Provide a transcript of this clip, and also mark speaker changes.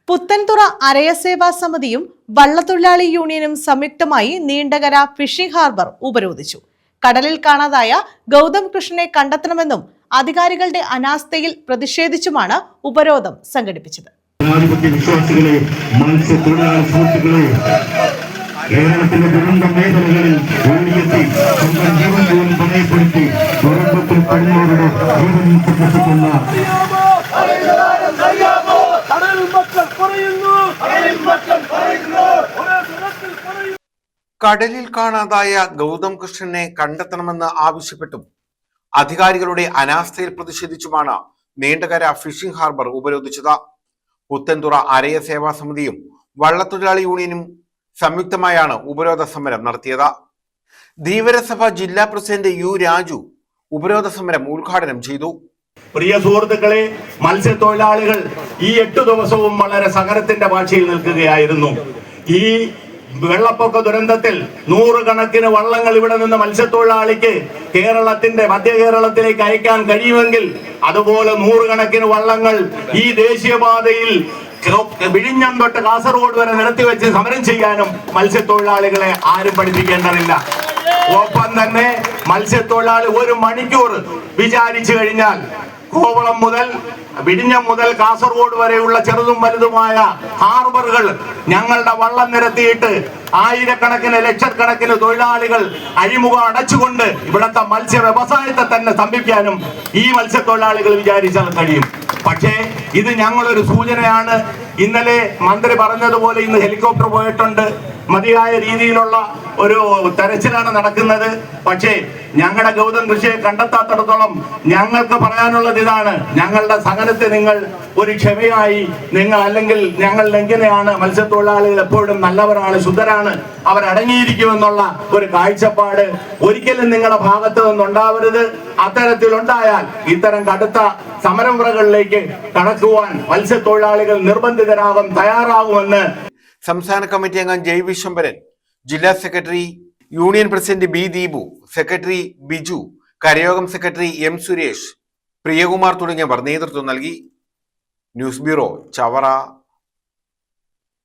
Speaker 1: പുത്തൻതുറ അരയസേവാ സമിതിയും വള്ളത്തൊഴിലാളി യൂണിയനും സംയുക്തമായി നീണ്ടകര ഫിഷിംഗ് ഹാർബർ ഉപരോധിച്ചു. കടലിൽ കാണാതായ ഗൗതം കൃഷ്ണനെ കണ്ടെത്തണമെന്നും അധികാരികളുടെ അനാസ്ഥയിൽ പ്രതിഷേധിച്ചുമാണ് ഉപരോധം സംഘടിപ്പിച്ചത്.
Speaker 2: കേരളത്തിലെ ദുരന്ത മേഖലകളിൽ ഓടിയെത്തി സ്വന്തം ജീവൻ പോലും പണയപ്പെടുത്തി ദുരന്തത്തിൽ കഴിഞ്ഞവരുടെ ജീവൻ സംരക്ഷിക്കുന്ന
Speaker 3: കടലിൽ കാണാതായ ഗൗതം കൃഷ്ണനെ കണ്ടെത്തണമെന്ന് ആവശ്യപ്പെട്ടും അധികാരികളുടെ അനാസ്ഥയിൽ പ്രതിഷേധിച്ചുമാണ് നീണ്ടകര ഫിഷിംഗ് ഹാർബർ ഉപരോധിച്ചത്. പുത്തൻതുറ അരയ സേവാ സമിതിയും വള്ളത്തൊഴിലാളി യൂണിയനും സംയുക്തമായാണ് ഉപരോധ സമരം നടത്തിയത്. ധീവരസഭ ജില്ലാ പ്രസിഡന്റ് യു രാജു ഉപരോധ സമരം ഉദ്ഘാടനം ചെയ്തു.
Speaker 4: പ്രിയ സുഹൃത്തുക്കളെ, മത്സ്യത്തൊഴിലാളികൾ ഈ 8 ദിവസവും വളരെ സഹനത്തിന്റെ ഭാഷയിൽ നിൽക്കുകയായിരുന്നു. ഈ വെള്ളപ്പൊക്ക ദുരന്തത്തിൽ നൂറുകണക്കിന് വള്ളങ്ങൾ ഇവിടെ നിന്ന് മത്സ്യത്തൊഴിലാളിക്ക് കേരളത്തിന്റെ മധ്യ കേരളത്തിലേക്ക് അയക്കാൻ കഴിയുമെങ്കിൽ അതുപോലെ നൂറുകണക്കിന് വള്ളങ്ങൾ ഈ ദേശീയപാതയിൽ വിഴിഞ്ഞം തൊട്ട് കാസർഗോഡ് വരെ നിർത്തിവെച്ച് സമരം ചെയ്യാനും മത്സ്യത്തൊഴിലാളികളെ ആരും പഠിപ്പിക്കേണ്ടതില്ല. ഒപ്പം തന്നെ മത്സ്യത്തൊഴിലാളി 1 മണിക്കൂർ വിചാരിച്ചു കഴിഞ്ഞാൽ കോവളം മുതൽ വിഴിഞ്ഞം മുതൽ കാസർഗോഡ് വരെയുള്ള ചെറുതും വലുതുമായ ഹാർബറുകൾ ഞങ്ങളുടെ വള്ളം നിരത്തിയിട്ട് ആയിരക്കണക്കിന് ലക്ഷക്കണക്കിന് തൊഴിലാളികൾ അഴിമുഖം അടച്ചുകൊണ്ട് ഇവിടുത്തെ മത്സ്യ വ്യവസായത്തെ തന്നെ സ്തംഭിക്കാനും ഈ മത്സ്യത്തൊഴിലാളികൾ വിചാരിച്ചാൽ കഴിയും. പക്ഷേ ഇത് ഞങ്ങളൊരു സൂചനയാണ്. ഇന്നലെ മന്ത്രി പറഞ്ഞതുപോലെ ഇന്ന് ഹെലികോപ്റ്റർ പോയിട്ടുണ്ട്. മതിയായ രീതിയിലുള്ള ഒരു തെരച്ചിലാണ് നടക്കുന്നത്. പക്ഷേ ഞങ്ങളുടെ ഗൗതം കൃഷിയെ കണ്ടെത്താത്തിടത്തോളം ഞങ്ങൾക്ക് പറയാനുള്ളത് ഇതാണ്: ഞങ്ങളുടെ സഹനത്തെ നിങ്ങൾ ഒരു ക്ഷമയായി നിങ്ങൾ, അല്ലെങ്കിൽ ഞങ്ങൾ എങ്ങനെയാണ് മത്സ്യത്തൊഴിലാളികൾ എപ്പോഴും നല്ലവരാണ്, ശുദ്ധരാണ്, അവരടങ്ങിയിരിക്കുമെന്നുള്ള ഒരു കാഴ്ചപ്പാട് ഒരിക്കലും നിങ്ങളുടെ ഭാഗത്ത് നിന്നുണ്ടാവരുത്. അത്തരത്തിലുണ്ടായാൽ ഇത്തരം കടുത്ത സമരമുറകളിലേക്ക് കടക്കുവാൻ മത്സ്യത്തൊഴിലാളികൾ നിർബന്ധിതരാകും, തയ്യാറാകുമെന്ന്
Speaker 3: സംസ്ഥാന കമ്മിറ്റി അംഗം ജയ് വിശ്വംഭരൻ, ജില്ലാ secretary union president B Deepu, secretary Biju, കരയോഗം സെക്രട്ടറി എം സുരേഷ്, പ്രിയകുമാർ തുടങ്ങിയവർ നേതൃത്വം നൽകി. News bureau, Chavara.